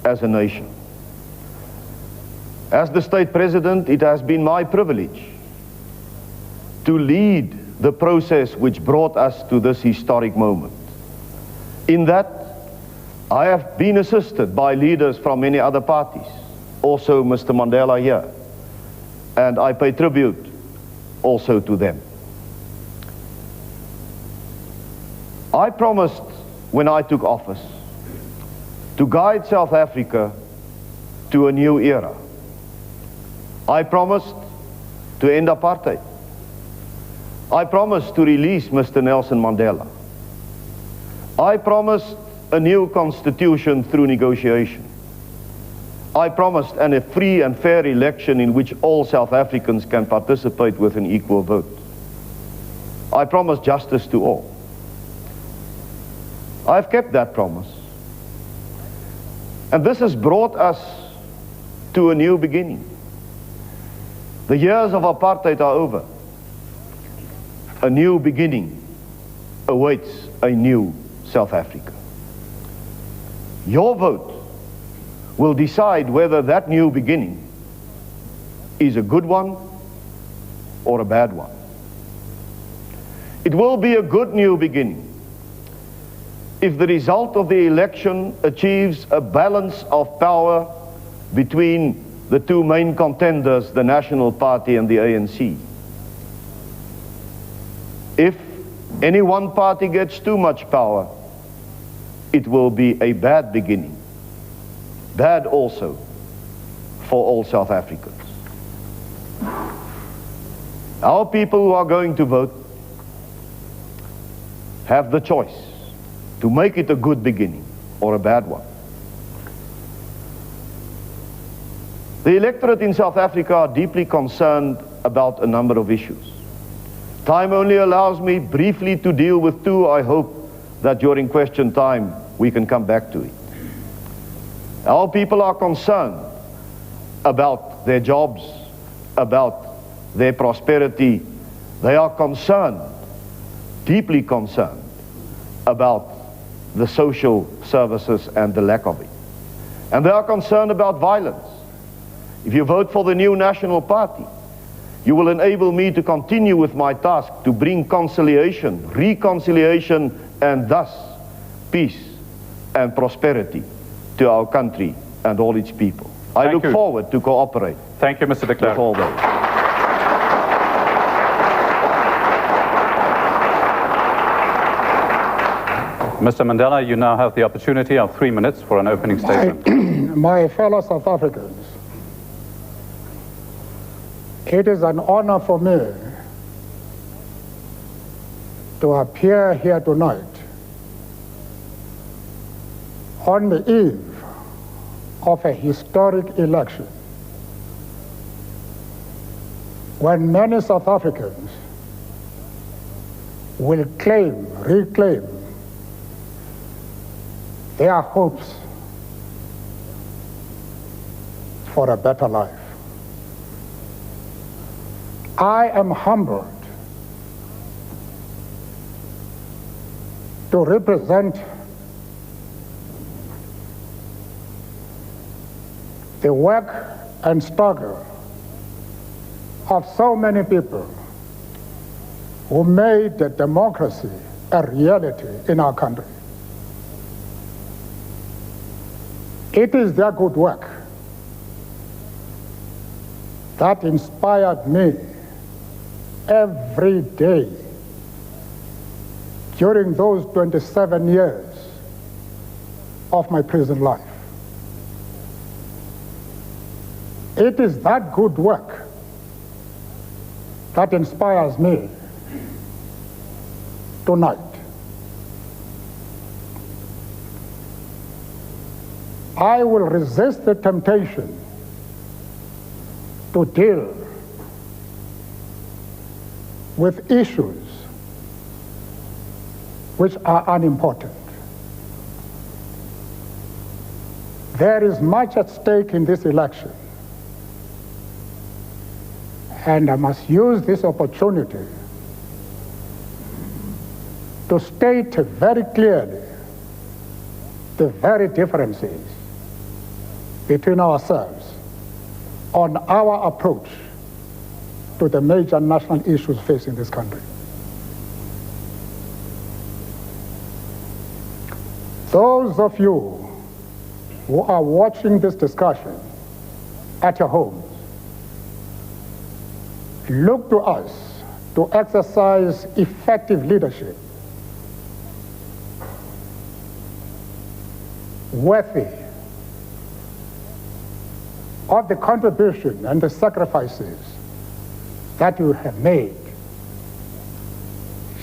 as a nation. As the state president, it has been my privilege to lead the process which brought us to this historic moment. In that, I have been assisted by leaders from many other parties, also Mr. Mandela here, and I pay tribute also to them. I promised when I took office to guide South Africa to a new era. I promised to end apartheid. I promised to release Mr. Nelson Mandela. I promised a new constitution through negotiation. I promised a free and fair election in which all South Africans can participate with an equal vote. I promised justice to all. I've kept that promise. And this has brought us to a new beginning. The years of apartheid are over. A new beginning awaits a new South Africa. Your vote will decide whether that new beginning is a good one or a bad one. It will be a good new beginning if the result of the election achieves a balance of power between the two main contenders, the National Party and the ANC. If any one party gets too much power, it will be a bad beginning. Bad also for all South Africans. Our people who are going to vote have the choice to make it a good beginning or a bad one. The electorate in South Africa are deeply concerned about a number of issues. Time only allows me briefly to deal with two. I hope that during question time we can come back to it. Our people are concerned about their jobs, about their prosperity. They are concerned, deeply concerned, about the social services and the lack of it. And they are concerned about violence. If you vote for the new National Party, you will enable me to continue with my task to bring conciliation, reconciliation, and thus peace and prosperity to our country and all its people. I look forward to cooperate. Thank you, Mr. de Klerk. With all those. Mr. Mandela, you now have the opportunity of 3 minutes for an opening statement. My fellow South Africans, it is an honor for me to appear here tonight on the eve of a historic election when many South Africans will reclaim their hopes for a better life. I am humbled to represent the work and struggle of so many people who made the democracy a reality in our country. It is their good work that inspired me every day during those 27 years of my prison life. It is that good work that inspires me tonight. I will resist the temptation to deal with issues which are unimportant. There is much at stake in this election, and I must use this opportunity to state very clearly the very differences between ourselves on our approach to the major national issues facing this country. Those of you who are watching this discussion at your homes, look to us to exercise effective leadership worthy of the contribution and the sacrifices that you have made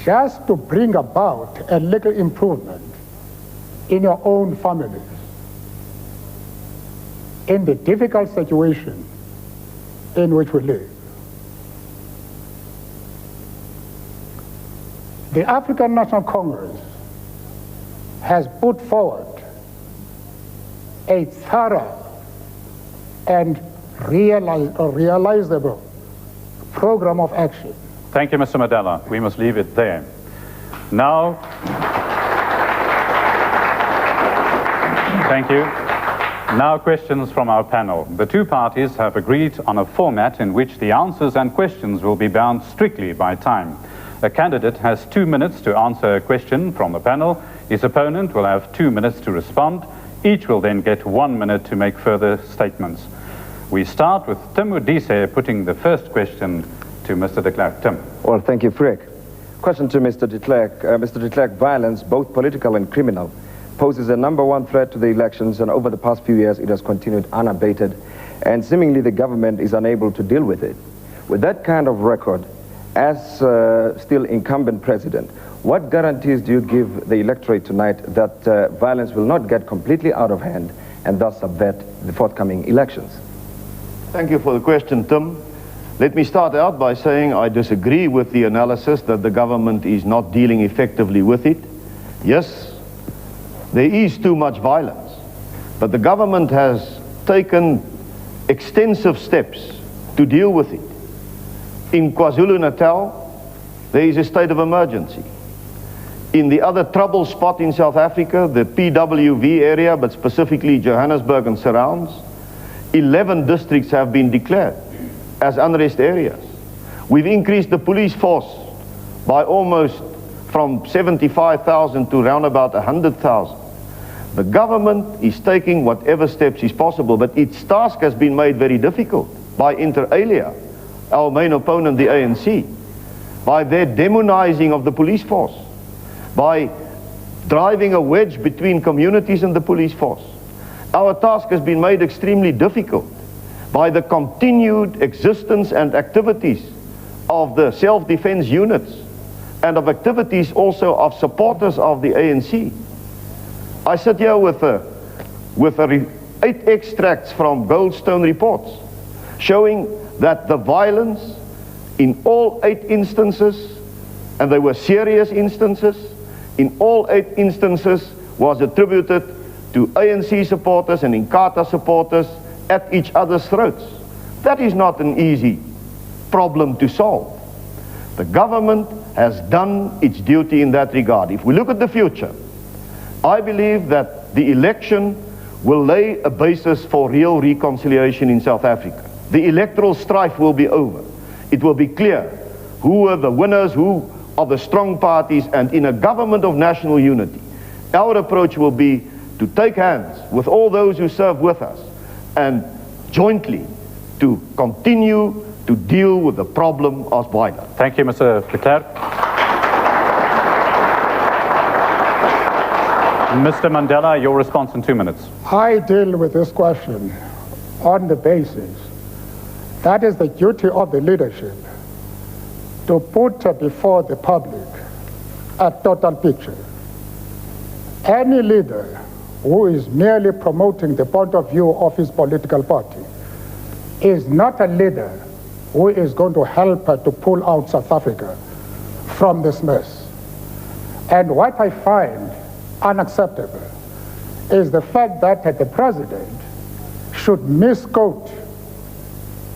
just to bring about a little improvement in your own families, in the difficult situation in which we live. The African National Congress has put forward a thorough and realizable program of action. Thank you, Mr. Mandela. We must leave it there. Now, thank you. Now questions from our panel. The two parties have agreed on a format in which the answers and questions will be bound strictly by time. A candidate has 2 minutes to answer a question from the panel. His opponent will have 2 minutes to respond. Each will then get 1 minute to make further statements. We start with Tim Udise putting the first question to Mr. de Klerk. Tim. Well, thank you, Frick. Question to Mr. de Klerk. Mr. de Klerk, violence, both political and criminal, poses a #1 threat to the elections, and over the past few years it has continued unabated, and seemingly the government is unable to deal with it. With that kind of record, as still incumbent president, what guarantees do you give the electorate tonight that violence will not get completely out of hand and thus subvert the forthcoming elections? Thank you for the question, Tim. Let me start out by saying I disagree with the analysis that the government is not dealing effectively with it. Yes, there is too much violence, but the government has taken extensive steps to deal with it. In KwaZulu-Natal, there is a state of emergency. In the other trouble spot in South Africa, the PWV area, but specifically Johannesburg and surrounds, 11 districts have been declared as unrest areas. We've increased the police force by almost from 75,000 to around about 100,000. The government is taking whatever steps is possible, but its task has been made very difficult by inter alia, our main opponent, the ANC, by their demonizing of the police force, by driving a wedge between communities and the police force. Our task has been made extremely difficult by the continued existence and activities of the self-defense units and of activities also of supporters of the ANC. I sit here with 8 extracts from Goldstone reports showing that the violence in all 8 instances, and they were serious instances, in all 8 instances was attributed to ANC supporters and Inkatha supporters at each other's throats. That is not an easy problem to solve. The government has done its duty in that regard. If we look at the future, I believe that the election will lay a basis for real reconciliation in South Africa. The electoral strife will be over. It will be clear who are the winners, who are the strong parties, and in a government of national unity, our approach will be to take hands with all those who serve with us and jointly to continue to deal with the problem of violence. Thank you, Mr. de Klerk. Mr. Mandela, your response in 2 minutes. I deal with this question on the basis that is the duty of the leadership to put before the public a total picture. Any leader who is merely promoting the point of view of his political party is not a leader who is going to help to pull out South Africa from this mess. And what I find unacceptable is the fact that the president should misquote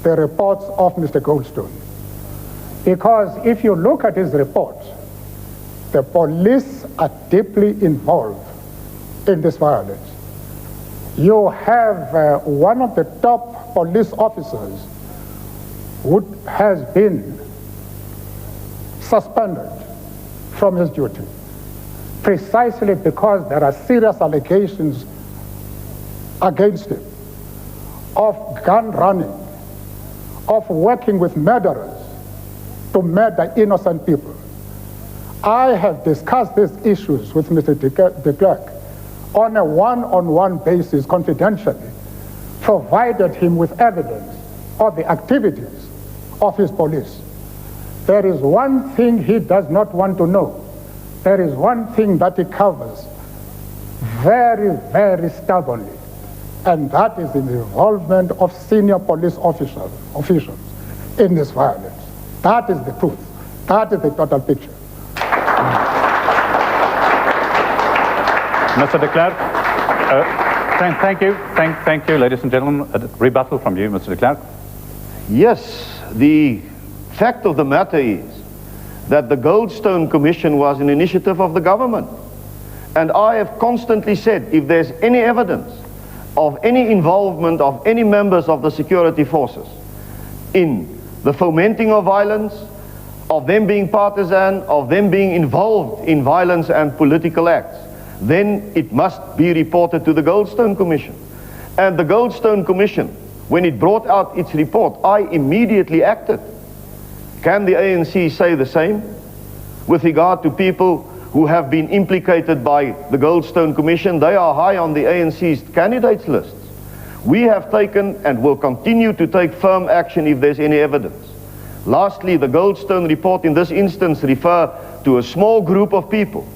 the reports of Mr. Goldstone. Because if you look at his report, the police are deeply involved in this violence. you have one of the top police officers who has been suspended from his duty precisely because there are serious allegations against him of gun running, of working with murderers to murder innocent people. I have discussed these issues with Mr. de Klerk on a one-on-one basis confidentially, provided him with evidence of the activities of his police. There is one thing he does not want to know. There is one thing that he covers very, very stubbornly, and that is the involvement of senior police officials in this violence. That is the truth. That is the total picture. Mr. de Klerk, thank you. Thank you, ladies and gentlemen. A rebuttal from you, Mr. de Klerk. Yes, the fact of the matter is that the Goldstone Commission was an initiative of the government. And I have constantly said, if there's any evidence of any involvement of any members of the security forces in the fomenting of violence, of them being partisan, of them being involved in violence and political acts, then it must be reported to the Goldstone Commission. And the Goldstone Commission, when it brought out its report, I immediately acted. Can the ANC say the same with regard to people who have been implicated by the Goldstone Commission? They are high on the ANC's candidates lists. We have taken and will continue to take firm action if there's any evidence. Lastly, the Goldstone report in this instance refers to a small group of people.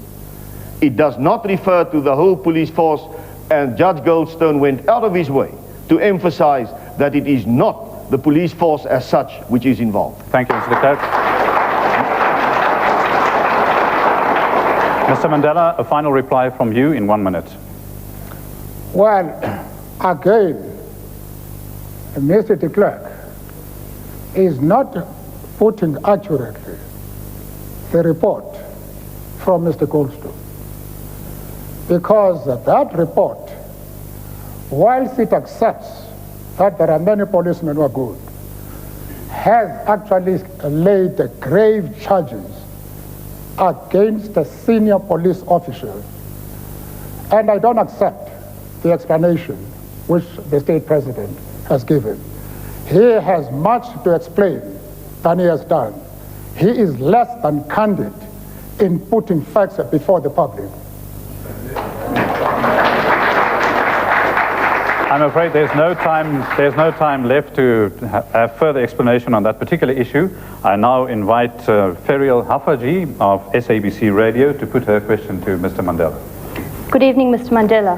It does not refer to the whole police force, and Judge Goldstone went out of his way to emphasize that it is not the police force as such which is involved. Thank you, Mr. de Klerk. Mr. Mandela, a final reply from you in 1 minute. Well, again, Mr. de Klerk is not putting accurately the report from Mr. Goldstone, because that report, whilst it accepts that there are many policemen who are good, has actually laid grave charges against a senior police officer. And I don't accept the explanation which the state president has given. He has much to explain than he has done. He is less than candid in putting facts before the public. I'm afraid there's no time left to have further explanation on that particular issue. I now invite Ferial Hafaji of SABC Radio to put her question to Mr. Mandela. Good evening, Mr. Mandela.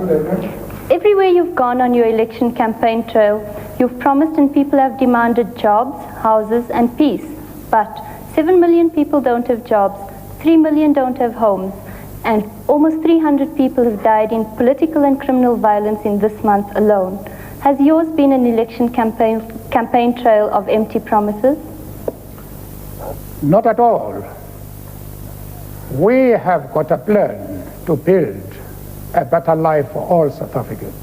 Everywhere you've gone on your election campaign trail, you've promised and people have demanded jobs, houses, and peace. But 7 million people don't have jobs, 3 million don't have homes, and almost 300 people have died in political and criminal violence in this month alone. Has yours been an election campaign trail of empty promises? Not at all. We have got a plan to build a better life for all South Africans.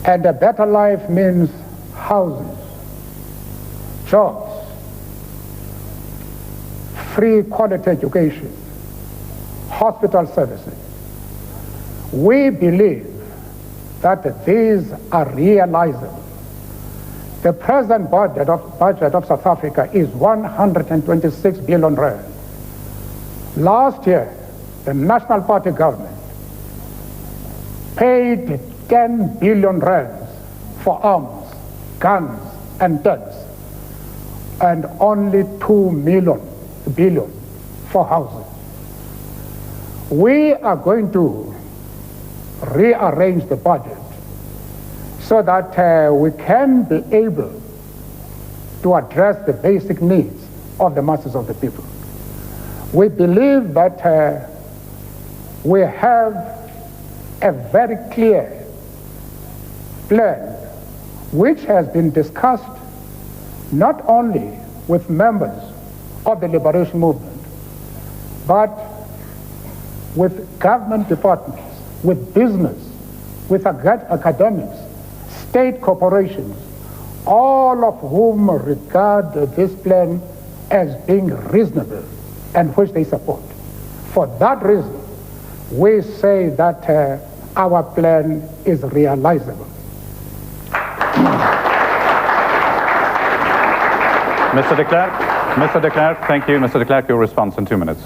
And a better life means houses, jobs, free quality education, hospital services. We believe that these are realizable. The present budget of South Africa is 126 billion rand. Last year, the National Party government paid 10 billion rands for arms, guns, and tanks, and only 2 billion for housing. We are going to rearrange the budget so that we can be able to address the basic needs of the masses of the people. We believe that we have a very clear plan which has been discussed not only with members of the liberation movement, but with government departments, with business, with academics, state corporations, all of whom regard this plan as being reasonable and which they support. For that reason, we say that our plan is realizable. Mr. de Klerk, thank you. Mr. de Klerk, your response in 2 minutes.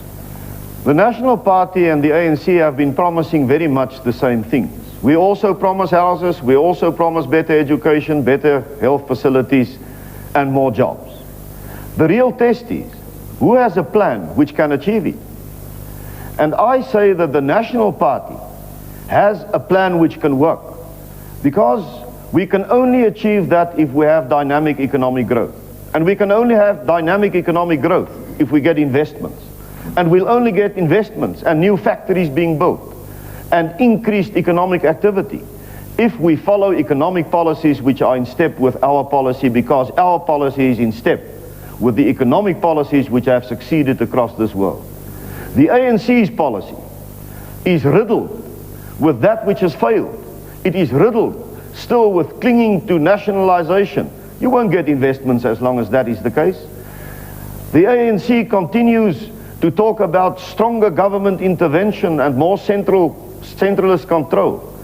The National Party and the ANC have been promising very much the same things. We also promise houses, we also promise better education, better health facilities, and more jobs. The real test is, who has a plan which can achieve it? And I say that the National Party has a plan which can work, because we can only achieve that if we have dynamic economic growth. And we can only have dynamic economic growth if we get investments. And we'll only get investments and new factories being built and increased economic activity if we follow economic policies which are in step with our policy, because our policy is in step with the economic policies which have succeeded across this world. The ANC's policy is riddled with that which has failed. It is riddled still with clinging to nationalization. You won't get investments as long as that is the case. The ANC continues to talk about stronger government intervention and more centralist control.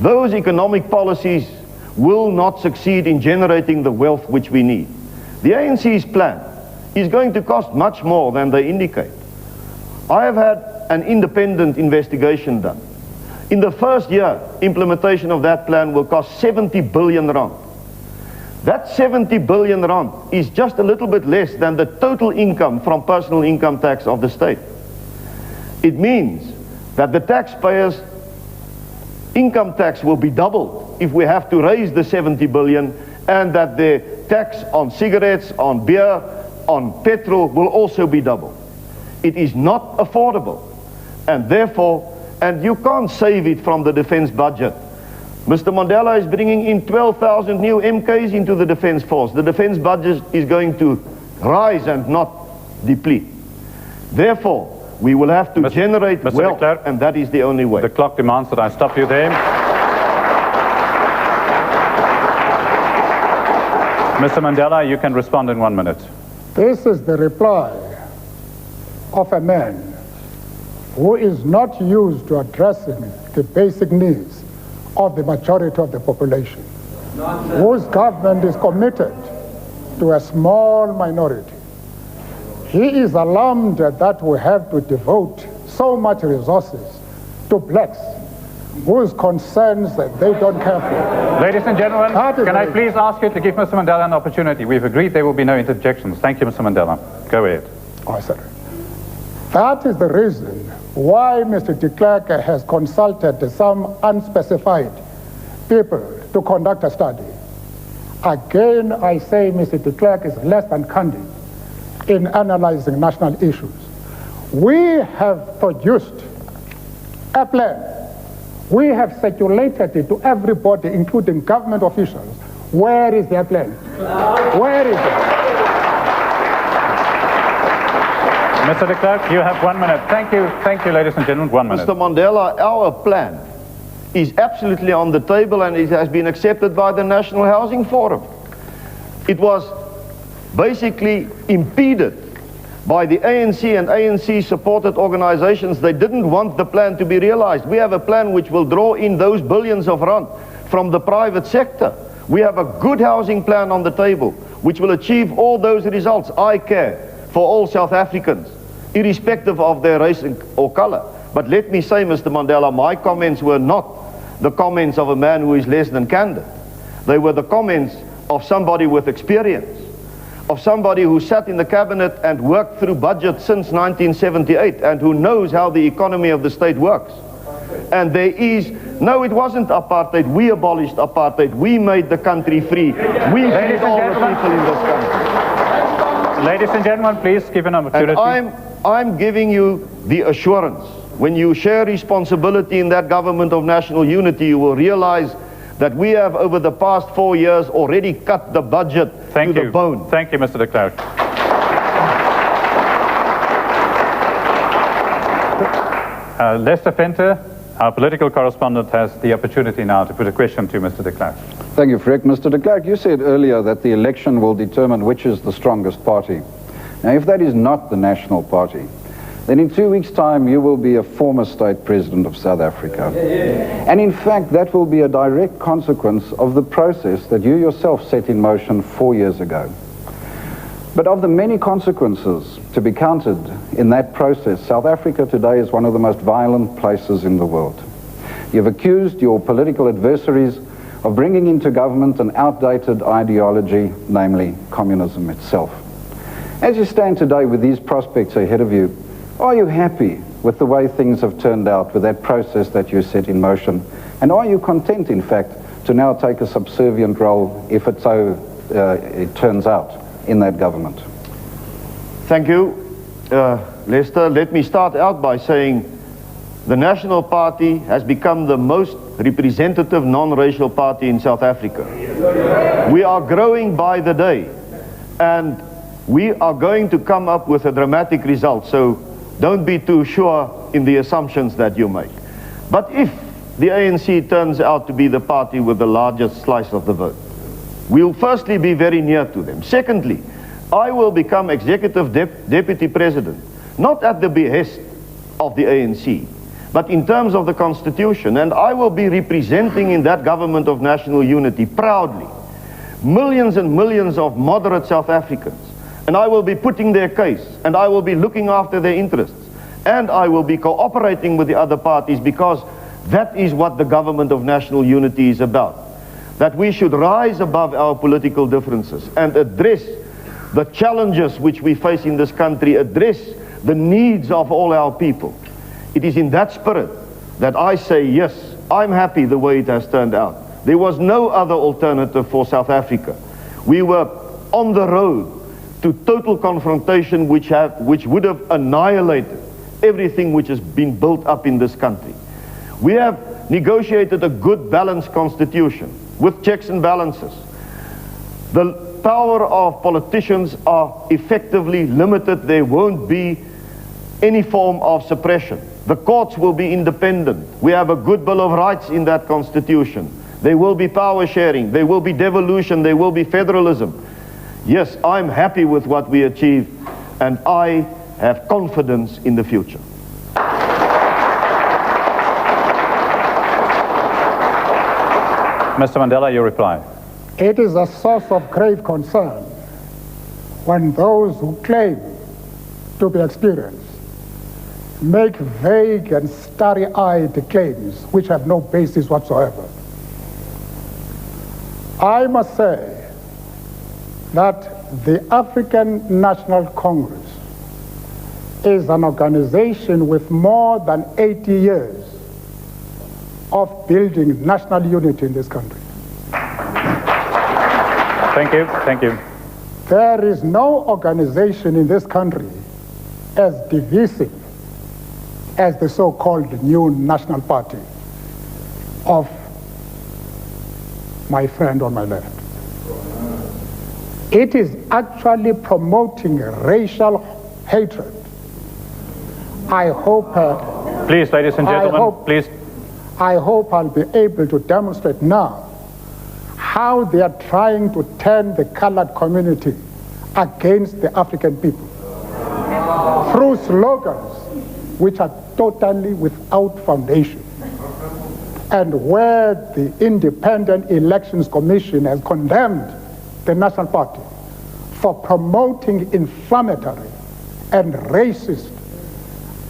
Those economic policies will not succeed in generating the wealth which we need. The ANC's plan is going to cost much more than they indicate. I have had an independent investigation done. In the first year, implementation of that plan will cost 70 billion rand. That 70 billion rand is just a little bit less than the total income from personal income tax of the state. It means that the taxpayers' income tax will be doubled if we have to raise the 70 billion, and that the tax on cigarettes, on beer, on petrol will also be doubled. It is not affordable, and therefore, and you can't save it from the defense budget. Mr. Mandela is bringing in 12,000 new MKs into the defense force. The defense budget is going to rise and not deplete. Therefore, we will have to generate wealth, and that is the only way. The clock demands that I stop you there. Mr. Mandela, you can respond in 1 minute. This is the reply of a man who is not used to addressing the basic needs of the majority of the population, whose government is committed to a small minority. He is alarmed that we have to devote so much resources to blacks whose concerns that they don't care for. Ladies and gentlemen, can I please ask you to give Mr. Mandela an opportunity? We've agreed there will be no interjections. Thank you, Mr. Mandela. Go ahead. Oh, sorry. That is the reason why Mr. de Klerk has consulted some unspecified people to conduct a study. Again, I say Mr. de Klerk is less than candid in analyzing national issues. We have produced a plan. We have circulated it to everybody, including government officials. Where is their plan? Where is it? Mr. de Klerk, you have 1 minute. Thank you, ladies and gentlemen. 1 minute. Mr. Mandela, our plan is absolutely on the table, and it has been accepted by the National Housing Forum. It was basically impeded by the ANC and ANC-supported organizations. They didn't want the plan to be realized. We have a plan which will draw in those billions of rand from the private sector. We have a good housing plan on the table which will achieve all those results. I care for all South Africans, irrespective of their race or color. But let me say, Mr. Mandela, my comments were not the comments of a man who is less than candid. They were the comments of somebody with experience, of somebody who sat in the cabinet and worked through budget since 1978 and who knows how the economy of the state works. And there is, no, it wasn't apartheid. We abolished apartheid. We made the country free. We freed all the people in this country. Ladies and gentlemen, please give an opportunity. And I'm giving you the assurance. When you share responsibility in that government of national unity, you will realize that we have, over the past 4 years, already cut the budget to the bone. Thank you, Mr. de Klerk. Lester Venter, Our political correspondent has the opportunity now to put a question to Mr. de Klerk. Thank you, Frick. Mr. de Klerk, you said earlier that the election will determine which is the strongest party. Now, if that is not the National Party, then in 2 weeks' time you will be a former state president of South Africa. And in fact, that will be a direct consequence of the process that you yourself set in motion 4 years ago. But of the many consequences to be counted in that process, South Africa today is one of the most violent places in the world. You've accused your political adversaries of bringing into government an outdated ideology, namely communism itself. As you stand today with these prospects ahead of you, are you happy with the way things have turned out with that process that you set in motion? And are you content, in fact, to now take a subservient role if it turns out in that government? Thank you, Lester. Let me start out by saying the National Party has become the most representative non-racial party in South Africa. We are growing by the day, and we are going to come up with a dramatic result, so don't be too sure in the assumptions that you make. But if the ANC turns out to be the party with the largest slice of the vote, we'll firstly be very near to them. Secondly, I will become executive deputy president, not at the behest of the ANC, but in terms of the Constitution, and I will be representing in that government of national unity proudly millions and millions of moderate South Africans, and I will be putting their case, and I will be looking after their interests, and I will be cooperating with the other parties, because that is what the government of national unity is about. That we should rise above our political differences and address the challenges which we face in this country, address the needs of all our people. It is in that spirit that I say, yes, I'm happy the way it has turned out. There was no other alternative for South Africa. We were on the road to total confrontation which would have annihilated everything which has been built up in this country. We have negotiated a good balanced constitution with checks and balances. The power of politicians are effectively limited. There won't be any form of suppression. The courts will be independent. We have a good Bill of Rights in that constitution. There will be power sharing. There will be devolution. There will be federalism. Yes, I'm happy with what we achieved, and I have confidence in the future. Mr. Mandela, your reply. It is a source of grave concern when those who claim to be experienced make vague and starry-eyed claims which have no basis whatsoever. I must say that the African National Congress is an organization with more than 80 years of building national unity in this country. Thank you. Thank you. There is no organization in this country as divisive as the so-called new National Party of my friend on my left. It is actually promoting racial hatred. I hope... Please, ladies and gentlemen, please. I hope I'll be able to demonstrate now how they are trying to turn the colored community against the African people through slogans which are totally without foundation, and where the Independent Elections Commission has condemned the National Party for promoting inflammatory and racist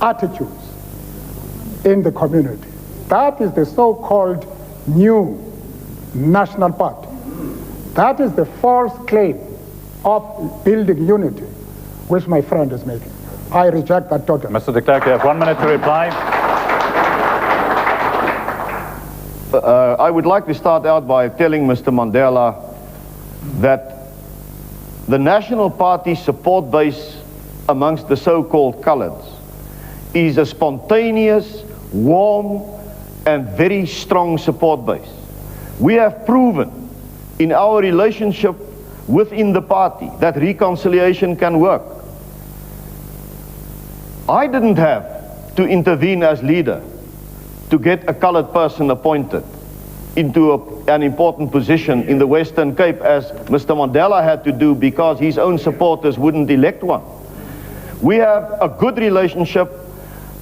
attitudes in the community. That is the so-called new National Party. That is the false claim of building unity which my friend is making. I reject that totally. Mr. de Klerk, you have 1 minute to reply. I would like to start out by telling Mr. Mandela that the National Party support base amongst the so-called coloreds is a spontaneous, warm, and very strong support base. We have proven in our relationship within the party that reconciliation can work. I didn't have to intervene as leader to get a colored person appointed into an important position in the Western Cape, as Mr. Mandela had to do because his own supporters wouldn't elect one. We have a good relationship,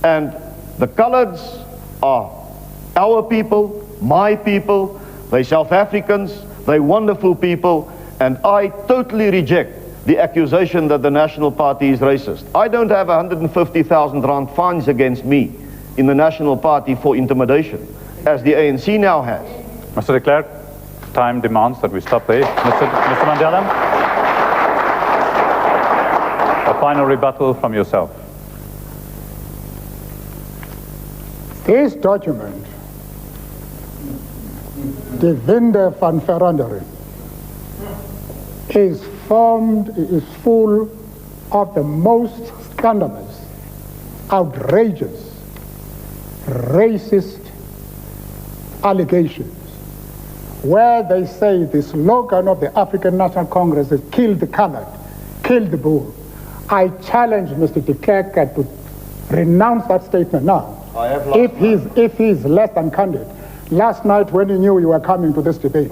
and the coloreds are our people, my people, they're South Africans, they're wonderful people, and I totally reject the accusation that the National Party is racist. I don't have 150,000 rand fines against me in the National Party for intimidation, as the ANC now has. Mr. de Klerk, time demands that we stop there. Mr. Mandela, a final rebuttal from yourself. This document, the Winde van Verandering, is full of the most scandalous, outrageous, racist allegations, where they say the slogan of the African National Congress is "kill the colored, kill the bull." I challenge Mr. de Klerk to renounce that statement now. If he's less than candid. Last night when he knew you were coming to this debate.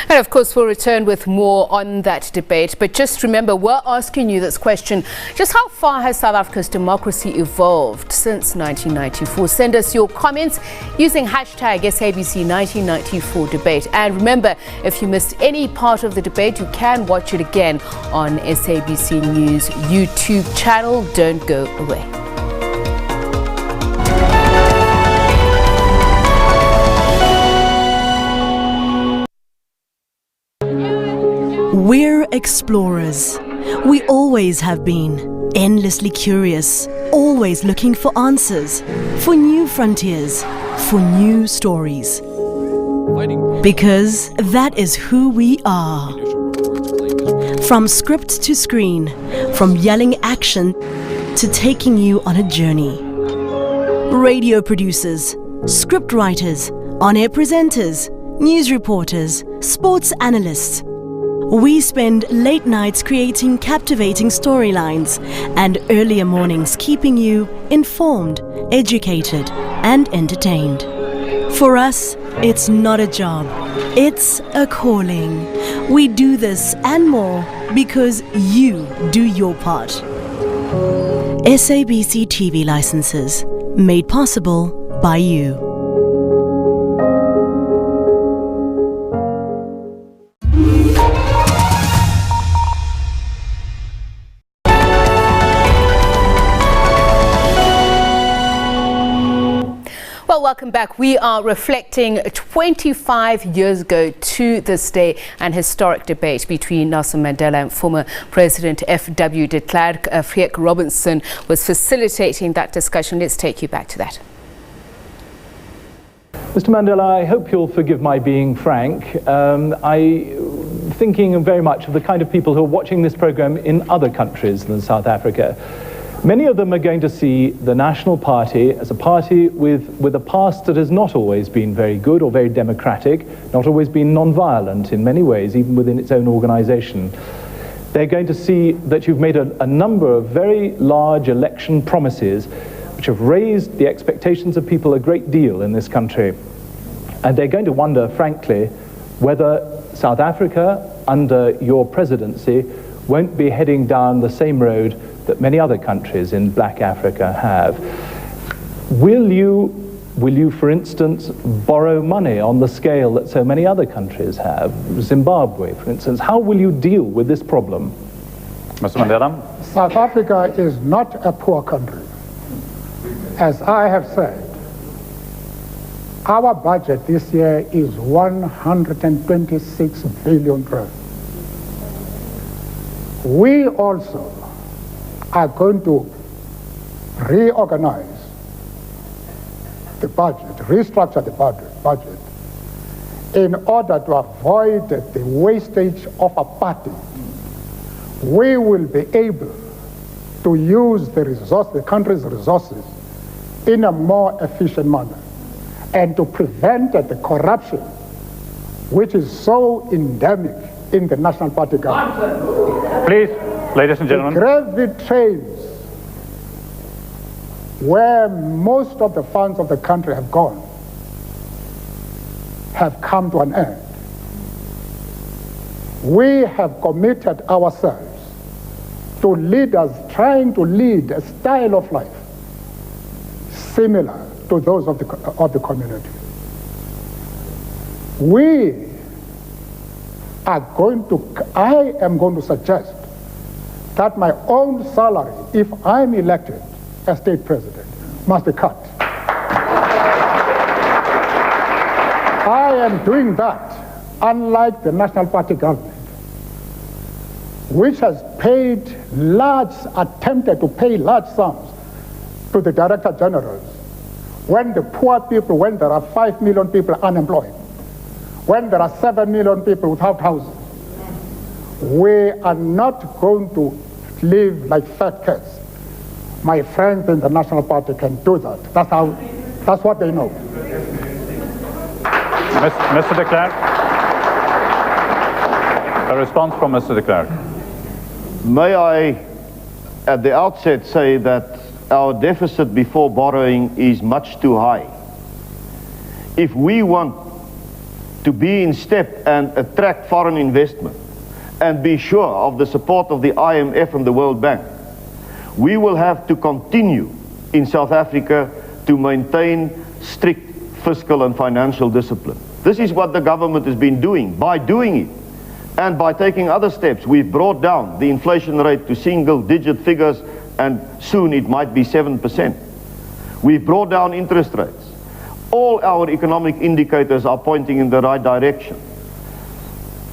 And of course, we'll return with more on that debate. But just remember, we're asking you this question: just how far has South Africa's democracy evolved since 1994? Send us your comments using hashtag SABC1994 debate. And remember, if you missed any part of the debate, you can watch it again on SABC News YouTube channel. Don't go away. We're explorers. We always have been, endlessly curious, always looking for answers, for new frontiers, for new stories. Because that is who we are. From script to screen, from yelling action to taking you on a journey. Radio producers, script writers, on-air presenters, news reporters, sports analysts. We spend late nights creating captivating storylines and earlier mornings keeping you informed, educated, and entertained. For us, it's not a job, it's a calling. We do this and more because you do your part. SABC TV licenses, made possible by you. Well, welcome back. We are reflecting 25 years ago to this day, an historic debate between Nelson Mandela and former President F.W. de Klerk. Klerk Robinson was facilitating that discussion. Let's take you back to that. Mr. Mandela, I hope you'll forgive my being frank. Thinking very much of the kind of people who are watching this program in other countries than South Africa. Many of them are going to see the National Party as a party with a past that has not always been very good or very democratic, not always been non-violent in many ways, even within its own organization. They're going to see that you've made a number of very large election promises which have raised the expectations of people a great deal in this country. And they're going to wonder, frankly, whether South Africa, under your presidency, won't be heading down the same road that many other countries in Black Africa have. Will you, for instance, borrow money on the scale that so many other countries have? Zimbabwe, for instance. How will you deal with this problem? Mr. Mandela? South Africa is not a poor country. As I have said, our budget this year is 126 billion rand. We also are going to reorganize the budget, restructure the budget in order to avoid the wastage of a party. We will be able to use the country's resources in a more efficient manner and to prevent the corruption which is so endemic in the National Party government. Please. Ladies and gentlemen. The gravy trains where most of the funds of the country have gone have come to an end. We have committed ourselves to leaders trying to lead a style of life similar to those of the community. I am going to suggest that my own salary, if I'm elected as state president, must be cut. I am doing that, unlike the National Party government, which has attempted to pay large sums to the Director Generals when the poor people, when there are 5 million people unemployed, when there are 7 million people without houses. We are not going to live like fat cats. My friends in the National Party can do that. That's what they know. Mr. de Klerk. A response from Mr. de Klerk. May I, at the outset, say that our deficit before borrowing is much too high. If we want to be in step and attract foreign investment and be sure of the support of the IMF and the World Bank, we will have to continue in South Africa to maintain strict fiscal and financial discipline. This is what the government has been doing. By doing it, and by taking other steps, we've brought down the inflation rate to single-digit figures, and soon it might be 7%. We've brought down interest rates. All our economic indicators are pointing in the right direction.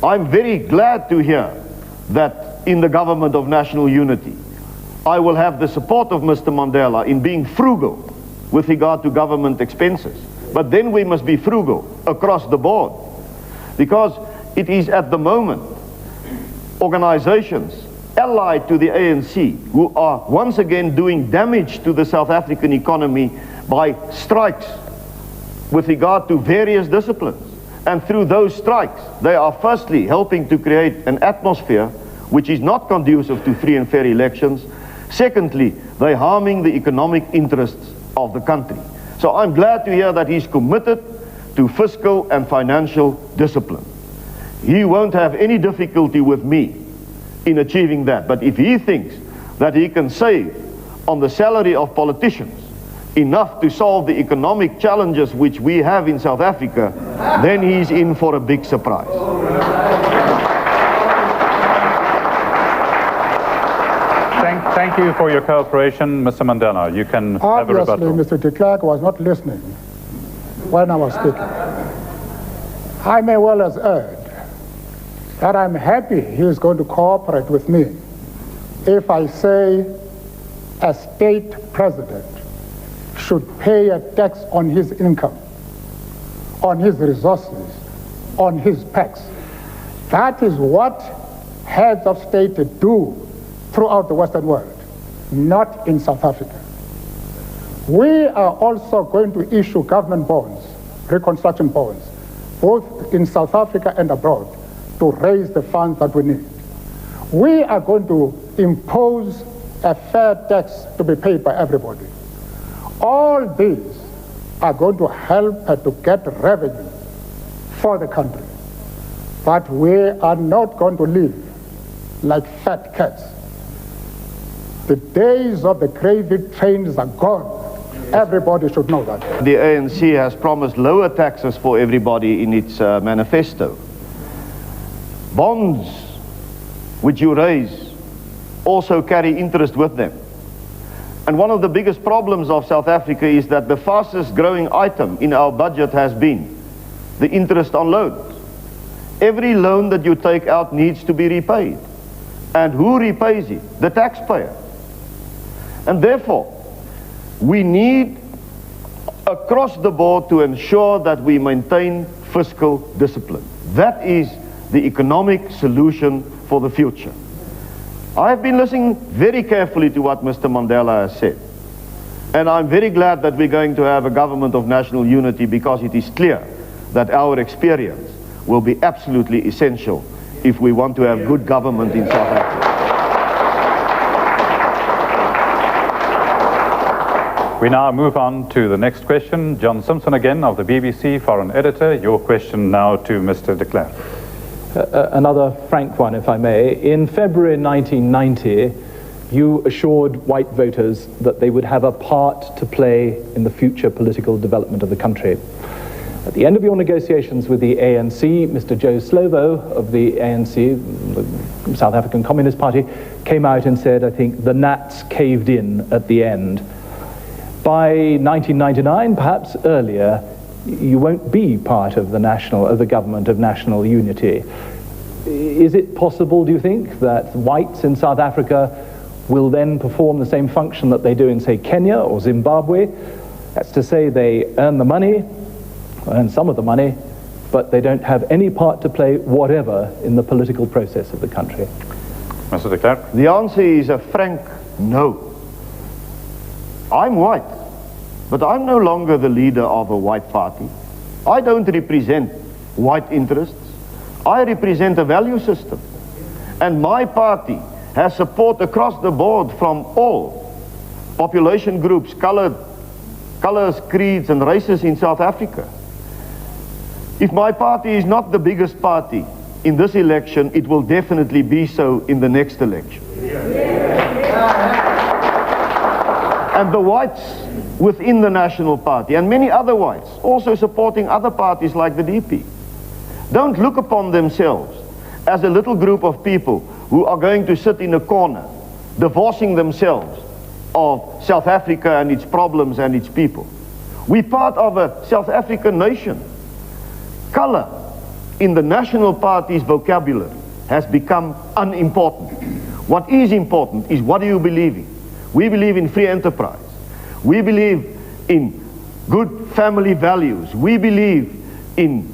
I'm very glad to hear that in the government of national unity, I will have the support of Mr. Mandela in being frugal with regard to government expenses. But then we must be frugal across the board, because it is at the moment organizations allied to the ANC who are once again doing damage to the South African economy by strikes with regard to various disciplines. And through those strikes, they are firstly helping to create an atmosphere which is not conducive to free and fair elections. Secondly, they're harming the economic interests of the country. So I'm glad to hear that he's committed to fiscal and financial discipline. He won't have any difficulty with me in achieving that. But if he thinks that he can save on the salary of politicians enough to solve the economic challenges which we have in South Africa, then he's in for a big surprise. Thank you for your cooperation, Mr. Mandela. You can have a rebuttal. Obviously, Mr. de Klerk was not listening when I was speaking. I may well have heard that I'm happy he is going to cooperate with me if I say a state president should pay a tax on his income, on his resources, on his tax. That is what heads of state do throughout the Western world, not in South Africa. We are also going to issue government bonds, reconstruction bonds, both in South Africa and abroad, to raise the funds that we need. We are going to impose a fair tax to be paid by everybody. All these are going to help to get revenue for the country. But we are not going to live like fat cats. The days of the gravy trains are gone. Everybody should know that. The ANC has promised lower taxes for everybody in its manifesto. Bonds which you raise also carry interest with them. And one of the biggest problems of South Africa is that the fastest growing item in our budget has been the interest on loans. Every loan that you take out needs to be repaid. And who repays it? The taxpayer. And therefore, we need across the board to ensure that we maintain fiscal discipline. That is the economic solution for the future. I have been listening very carefully to what Mr. Mandela has said. And I'm very glad that we're going to have a government of national unity, because it is clear that our experience will be absolutely essential if we want to have good government in South Africa. We now move on to the next question. John Simpson again of the BBC, foreign editor. Your question now to Mr. de Klerk. Another frank one, if I may. In February 1990, you assured white voters that they would have a part to play in the future political development of the country. At the end of your negotiations with the ANC, Mr. Joe Slovo of the ANC, the South African Communist Party, came out and said, I think, the Nats caved in at the end. By 1999, perhaps earlier, you won't be part of the government of national unity. Is it possible, do you think, that whites in South Africa will then perform the same function that they do in, say, Kenya or Zimbabwe? That's to say, they earn the money, earn some of the money, but they don't have any part to play whatever in the political process of the country. Mr. de Klerk? The answer is a frank no. I'm white, but I'm no longer the leader of a white party. I don't represent white interests. I represent a value system. And my party has support across the board from all population groups, colors, creeds and races in South Africa. If my party is not the biggest party in this election, it will definitely be so in the next election. And the whites within the National Party, and many other whites, also supporting other parties like the DP, don't look upon themselves as a little group of people who are going to sit in a corner, divorcing themselves of South Africa and its problems and its people. We're part of a South African nation. Color in the National Party's vocabulary has become unimportant. What is important is, what do you believe in? We believe in free enterprise. We believe in good family values. We believe in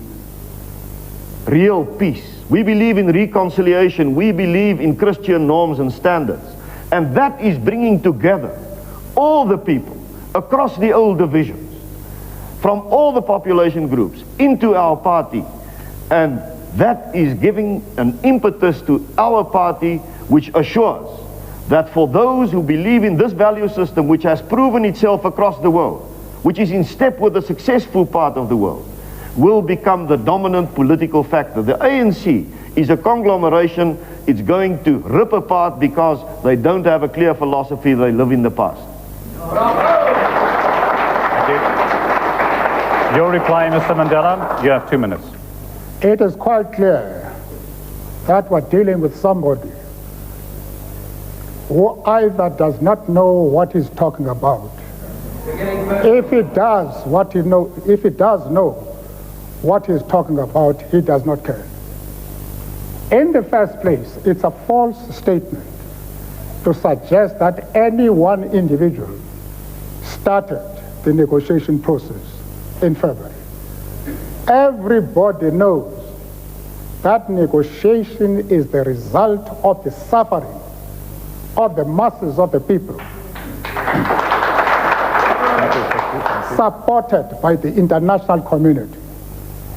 real peace. We believe in reconciliation. We believe in Christian norms and standards. And that is bringing together all the people across the old divisions, from all the population groups into our party, and that is giving an impetus to our party, which assures that for those who believe in this value system, which has proven itself across the world, which is in step with the successful part of the world, will become the dominant political factor. The ANC is a conglomeration. It's going to rip apart because they don't have a clear philosophy. They live in the past. Your reply, Mr. Mandela. You have 2 minutes. It is quite clear that we're dealing with somebody who either does not know what he's talking about. If he does know what he's talking about, he does not care. In the first place, it's a false statement to suggest that any one individual started the negotiation process in February. Everybody knows that negotiation is the result of the suffering of the masses of the people, supported by the international community.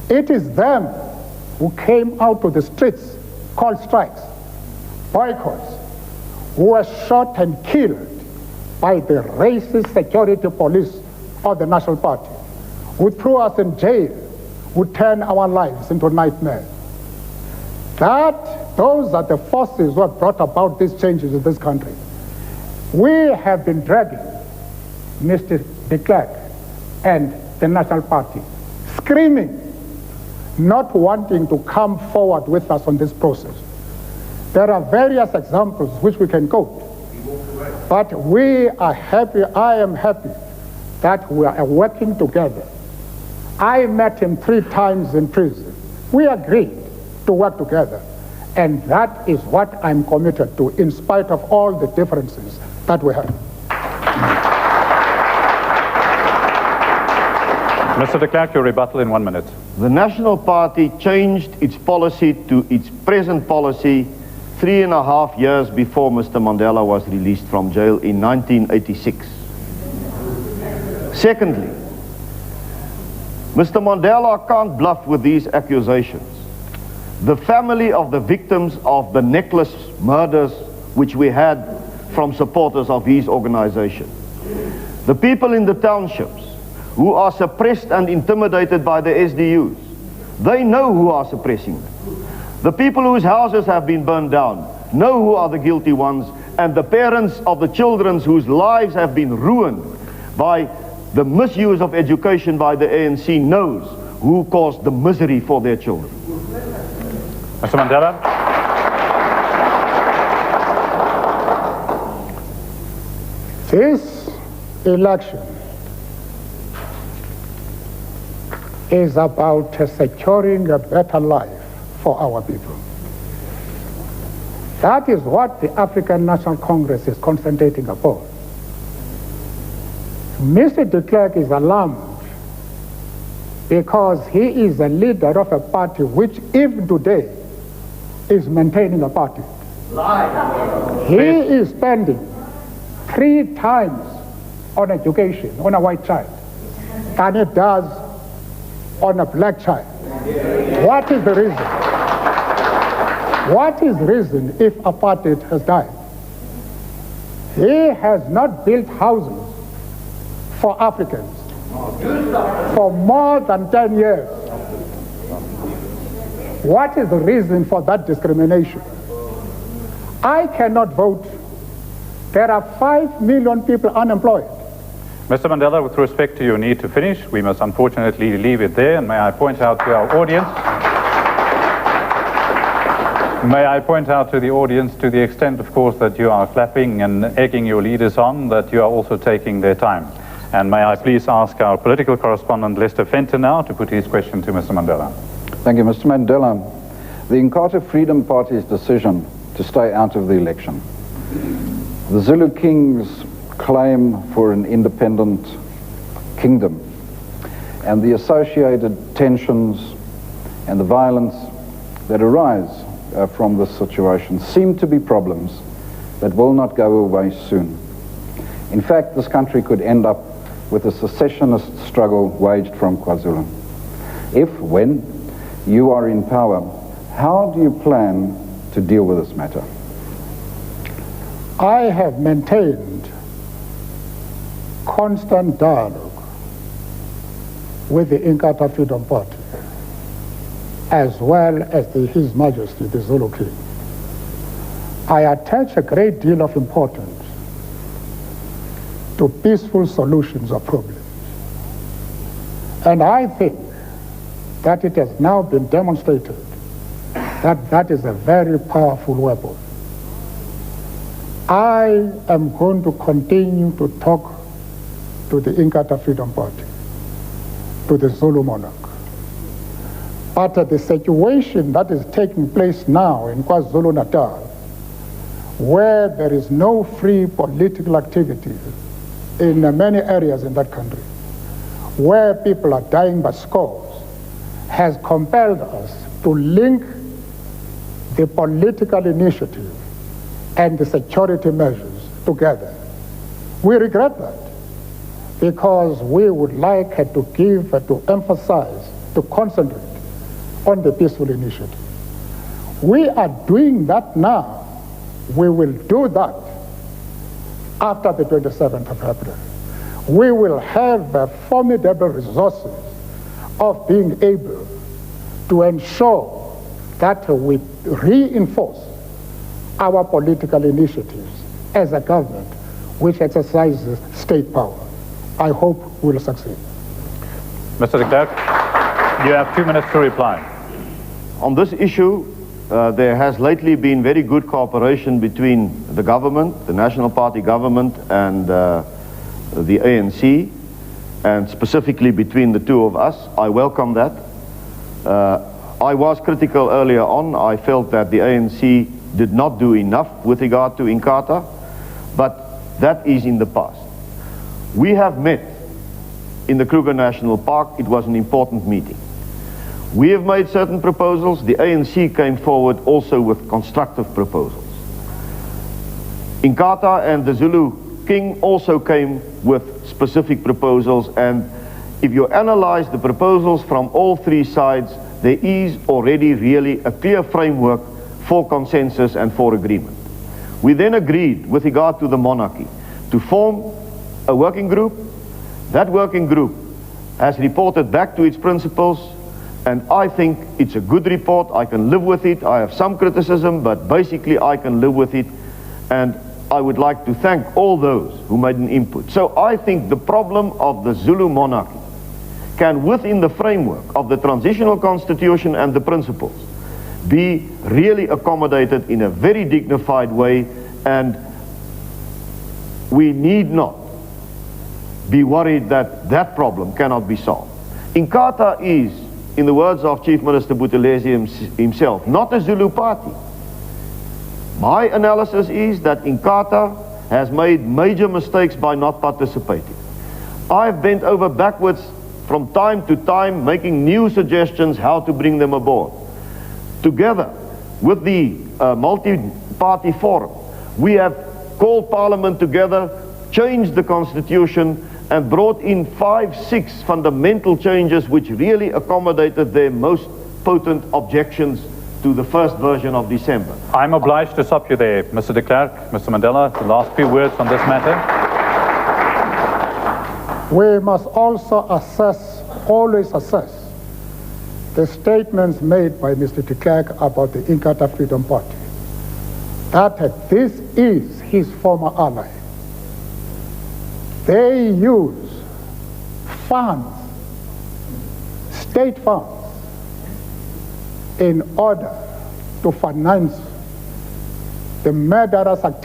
It is them who came out to the streets, called strikes, boycotts, who were shot and killed by the racist security police of the National Party, who threw us in jail, who turned our lives into nightmares. Those are the forces who have brought about these changes in this country. We have been dragging Mr. de Klerk and the National Party, screaming, not wanting to come forward with us on this process. There are various examples which we can quote, but we are happy, I am happy that we are working together. I met him 3 times in prison. We agreed to work together, and that is what I'm committed to, in spite of all the differences that we have. Mr. de Klerk, your rebuttal in 1 minute. The National Party changed its policy to its present policy 3.5 years before Mr. Mandela was released from jail in 1986. Secondly, Mr. Mandela can't bluff with these accusations. The family of the victims of the necklace murders which we had from supporters of his organization, The people in the townships who are suppressed and intimidated by the SDUs, they know who are suppressing them. The people whose houses have been burned down know who are the guilty ones, and the parents of the children whose lives have been ruined by the misuse of education by the ANC knows who caused the misery for their children. Mr. Mandela. This election is about securing a better life for our people. That is what the African National Congress is concentrating upon. Mr. de Klerk is alarmed because he is a leader of a party which even today is maintaining a party. He is spending 3 times on education on a white child than it does on a black child. What is the reason? What is the reason if apartheid has died? He has not built houses for Africans for more than 10 years. What is the reason for that discrimination? I cannot vote. There are 5 million people unemployed. Mr. Mandela, with respect to your need to finish, we must unfortunately leave it there. And may I point out to our audience, to the extent, of course, that you are clapping and egging your leaders on, that you are also taking their time. And may I please ask our political correspondent, Lester Fenton, now to put his question to Mr. Mandela. Thank you, Mr. Mandela. The Inkatha Freedom Party's decision to stay out of the election, the Zulu King's claim for an independent kingdom, and the associated tensions and the violence that arise from this situation seem to be problems that will not go away soon. In fact, this country could end up with a secessionist struggle waged from KwaZulu. If, when you are in power, how do you plan to deal with this matter? I have maintained constant dialogue with the Inkatha Freedom Party, as well as His Majesty, the Zulu King. I attach a great deal of importance to peaceful solutions of problems. And I think that it has now been demonstrated that that is a very powerful weapon. I am going to continue to talk to the Inkatha Freedom Party, to the Zulu monarch. But the situation that is taking place now in KwaZulu-Natal, where there is no free political activity in many areas in that country, where people are dying by scores, has compelled us to link the political initiative and the security measures together. We regret that because we would like to give, to emphasize, to concentrate on the peaceful initiative. We are doing that now. We will do that after the 27th of April. We will have formidable resources of being able to ensure that we reinforce our political initiatives as a government which exercises state power. I hope we'll succeed. Mr. de Klerk, you have 2 minutes to reply. On this issue, there has lately been very good cooperation between the government, the National Party government, and the ANC, and specifically between the two of us. I welcome that. I was critical earlier on. I felt that the ANC did not do enough with regard to Inkatha, but that is in the past. We have met in the Kruger National Park. It was an important meeting. We have made certain proposals. The ANC came forward also with constructive proposals. Inkatha and the Zulu King also came with specific proposals, and if you analyze the proposals from all 3 sides, there is already really a clear framework for consensus and for agreement. We then agreed with regard to the monarchy to form a working group. That working group has reported back to its principals, and I think it's a good report. I can live with it. I have some criticism, but basically I can live with it, and I would like to thank all those who made an input. So I think the problem of the Zulu monarchy can, within the framework of the transitional constitution and the principles, be really accommodated in a very dignified way, and we need not be worried that that problem cannot be solved. Inkatha is, in the words of Chief Minister Buthelezi himself, not a Zulu party. My analysis is that Inkatha has made major mistakes by not participating. I've bent over backwards from time to time making new suggestions how to bring them aboard. Together with the multi-party forum, we have called Parliament together, changed the Constitution, and brought in 5-6 fundamental changes which really accommodated their most potent objections to the first version of December. I'm obliged to stop you there, Mr. de Klerk. Mr. Mandela, the last few words on this matter. We must also always assess the statements made by Mr. de Klerk about the Inkatha Freedom Party, that this is his former ally. They use funds, state funds, in order to finance the murderous activities